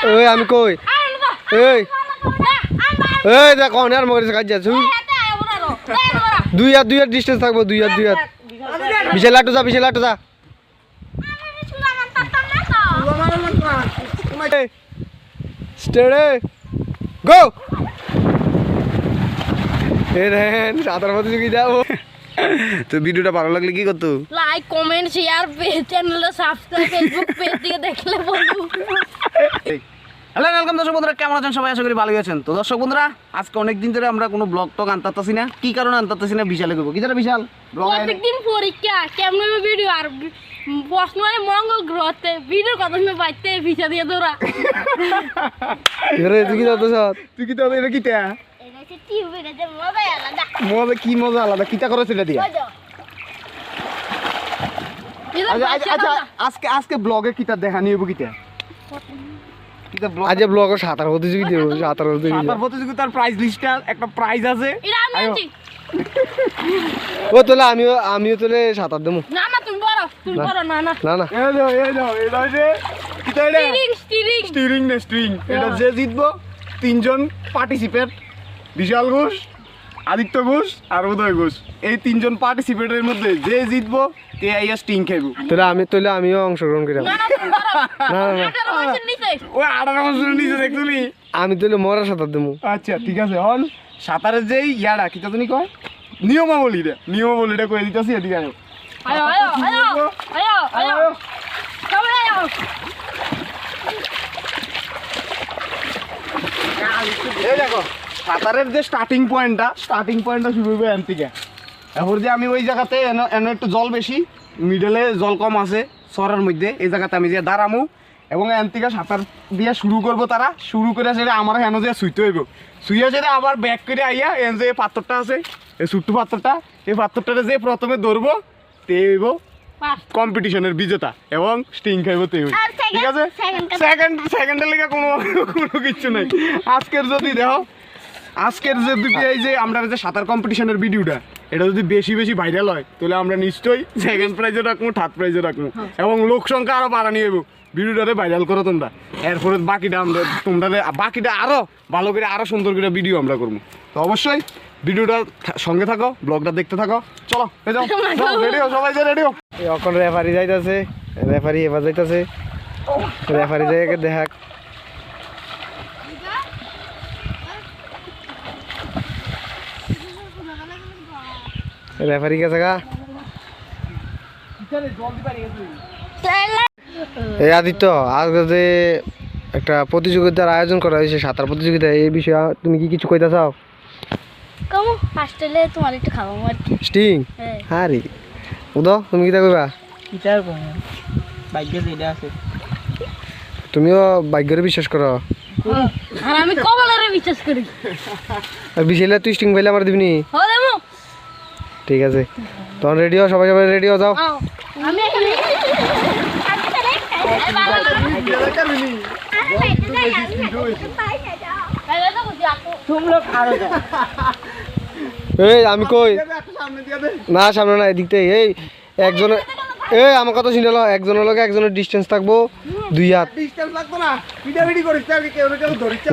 ওই আমি কই এই এই দেখ কোন আর মগরে কাজ যাচ্ছ দুই হাত ডিসটেন্স থাকবো দুই হাত বিশাল লাটু যা স্টেডে গো এ দেন সাঁতার প্রতিযোগিতা তো ভিডিওটা ভালো লাগলে কি করতো লাইক কমেন্ট শেয়ার চ্যানেলটা সাবস্ক্রাইব ফেসবুক পেজ থেকে দেখলে বলবো। হ্যালো ওয়েলকাম দর্শক বন্ধুরা, কেমন আছেন সবাই? আশা করি ভালোই আছেন। তো দর্শক বন্ধুরা, আজকে অনেকদিন ধরে আমরা কোনো ব্লগ টক আনতাছি না। কি কারণে আনতাছি না? বিশালে করবো কি জানো বিশাল প্রত্যেকদিন পরীক্ষা কেমন ভিডিও আর প্রশ্ন হয় মঙ্গল গ্রহতে ভিডিওর কথা শুনে বাইতে ভিসা দিয়ে দৌড়া তুই কি যাতো স্যার তুই কি তো এটা কিটা মজা কি মজা আলাদা কিটা করো সেটা দিয়া। আচ্ছা আজকে ব্লগে কিটা দেখা নিয়ে কিটা আজ ব্লগ সাঁতার প্রতিযোগিতার প্রাইজ লিস্টটা একটা প্রাইজ আছে। ও তোলে আমিও তোলে সাঁতার দেবো না তুমি বলো না স্টিরিং এটা যে জিতবো তিনজন পার্টিসিপেট, বিশাল ঘোষ, আদিত্য ঘোষ আর উদয় ঘোষ, এই তিনজন পার্টিসিপেটের মধ্যে যে জিতবো তে আইয়া স্টিং খাইবো। তোলে আমিও অংশগ্রহণ করি ওই 18 বছরের নিচে দেখছুনি আমি তোলে মরা সাঁতার দেবো। আচ্ছা ঠিক আছে, হন সাঁতারের যেই ইয়াটা কি তুমি কয় নিয়মাবলীটা কয়ে দিতেছি। এদিকে আয়ো এই দেখো সাঁতারের যে স্টার্টিং পয়েন্টটা শুরু হবে এখান থেকে। এরপর যে আমি ওই জায়গাতে এনে একটু জল বেশি, মিডলে জল কম আছে সরার মধ্যে, এই জায়গাতে আমি যে দাঁড়ামু এবং এখান থেকে সাঁতার দিয়ে শুরু করবো। তারা শুরু করে সেটা আমার হেন যে শুইতে হইব, শুয়ে সেটা আবার ব্যাক করে আইয়া এন যে পাথরটা আছে এই ছোট্ট পাথরটা, এই পাথরটা যে প্রথমে ধরবো তে হইব কম্পিটিশনের বিজেতা এবং স্টিং খাইব তে হইব। ঠিক আছে, সেকেন্ডের লেগে কোনো কিচ্ছু নাই। আজকের যদি এই যে আমরা যে সাঁতার কম্পিটিশনের ভিডিওটা এটা যদি বেশি ভাইরাল হয় তাহলে আমরা নিশ্চয়ই সেকেন্ড প্রাইজও রাখবো, থার্ড প্রাইজও রাখবো এবং লোক সংখ্যা আরো বাড়ানি হইব। ভিডিওটারে ভাইরাল করো তোমরা, এরপরে বাকিটা আরো ভালো করে আরো সুন্দর করে ভিডিও আমরা করবো। তো অবশ্যই ভিডিওটা সঙ্গে থাকো, ব্লগটা দেখতে থাকো। চলো রেডিও সবাই যে রেডিও। এখন রেফারি যাইতাছে, এবার যাইতাছে, রেফারি যাই দেখাক। রেফারি গেছে গা এই আদিত্য, আজকে যে একটা প্রতিযোগিতার আয়োজন করা হয়েছে সাঁতার প্রতিযোগিতা, এই বিষয়ে তুমি কি কিছু কইতে চাও? তোমার একটু খাবো স্টিং আরে উদো তুমি কিটা কইবা? তুমিও ভাগ্যরে বিশ্বাস করো আর আমি কপালেরে বিশ্বাস করি। আর বিশালে তুই স্টিং পাইলে আমার দিবনি? ঠিক আছে, তখন রেডিও সবাই রেডিও যাও। আমি এই আমি কই না সামনে না এদিক থেকে এই একজন এই আমার কথা শুনে লো, একজনের লগে একজনের ডিস্টেন্স থাকবো 2 হাত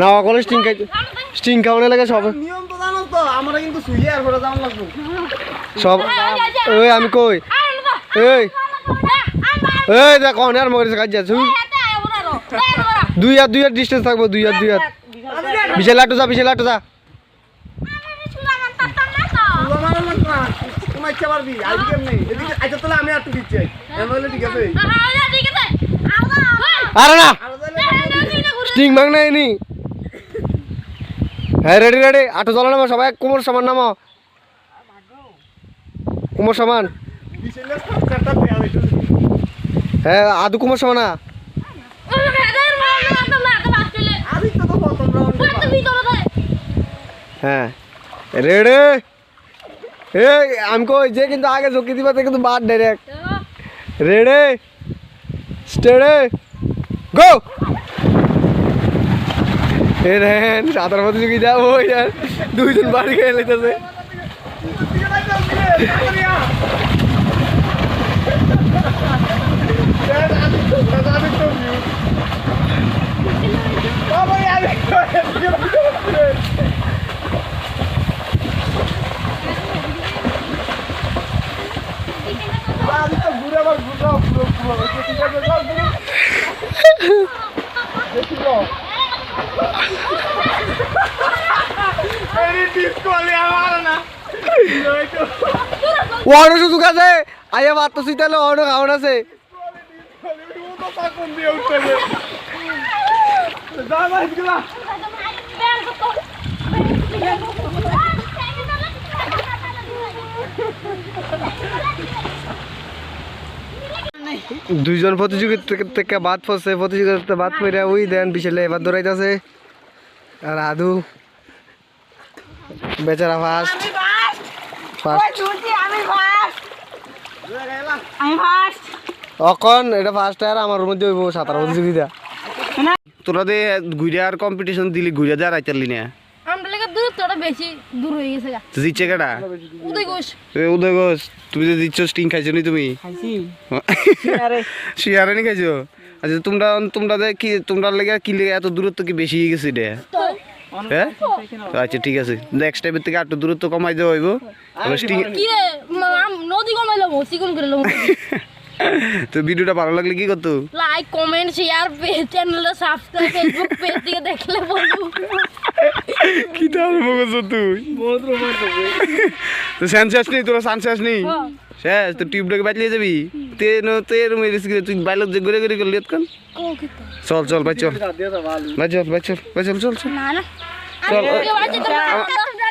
না কোনো স্টিং খাওয়ানো লাগে সব সব। ওই আমি কই এই এই দেখ কোন আর মগরে কাজ যাচ্ছ 2 হাত ডিস্টেন্স থাকবো 2 হাত বিশাল লাটু যা আরে না স্টিং মাগ নাই নি। হ্যাঁ রেডি আটো চলো নামো সবাই, কোমর সমান নামো, কোমর সমান। হ্যাঁ আদু কোমর সমান না। হ্যাঁ রেডি এই আমি কই যে কিন্তু আগে ঝুঁকি দিবা কিন্তু বাদ ডাইরেক্ট। Ready steady go. এ দেন সাঁতার প্রতিযোগিতা ওই দুইজন বাড়ি খেয়ে লেগেছে। ঘুরে আবার ঘুরো পুরো পুরো ঠিক আছে যাও ঘুরো দেখো এই ডিসকোলে আমার না ওয়ানো সুযোগ আছে আয়া বাত তো সিতালে ওয়ানো খাওয়ান আছে ও তো পাকুন দিয়ে উঠছে যা ভাই গলা দুইজন প্রতিযোগিতা থেকে বাদ পড়ছে প্রতিযোগিতা বাদ পড়ে ওই দেন বিশালে এবার দৌড়াইতেছে আর আদু বেচারা ফার্স্ট অকন এটা ফার্স্ট আর আমার মধ্যে হইব সাঁতার প্রতিযোগিতা তোরা দে ঘুরে আর কম্পিটিশন দিলি ঘুরে যা রাইতারলি না আমরা লেগে দূর তোরা বেশি দূর হয়ে গেছে গা তো দিচ্ছে কেডা উদয় ঘোষ উদয় ঘোষ তুমি যে দিচ্ছ স্টিং খাইছো নি তুমি শিয়ারে নি খাইছো আচ্ছা তোমরা কি তোমরা লেগে কি লেগে এত দূরত্ব কি বেশি হয়ে গেছে রে হ্যাঁ আচ্ছা ঠিক আছে নেক্সট টাইমের থেকে একটু দূরত্ব কমাই দেওয়া হইব স্টিং কি রে নদী কমাইলাম চিকন করে লাম তো ভিডিওটা ভালো লাগলে কি করতো লাইক কমেন্ট শেয়ার চ্যানেলটা সাবস্ক্রাইব ফেসবুক পেজ থেকে দেখলে বলবো কি তার মগজ তুই তো সেন্সাস নেই তোরা সেন্সাস নেই শেষ তো টিউবটাকে বাঁচলিয়ে যাবি তের মেরে তুই বাইলত যে ঘুরে ঘুরে করলি এতক্ষণ চল চল ভাই চল ভাই চল ভাই চল ভাই চল চল চল না না চল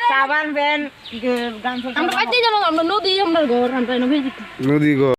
সাবান ভ্যান গান আমরা নদী আমরা ঘর আমরা নদী গো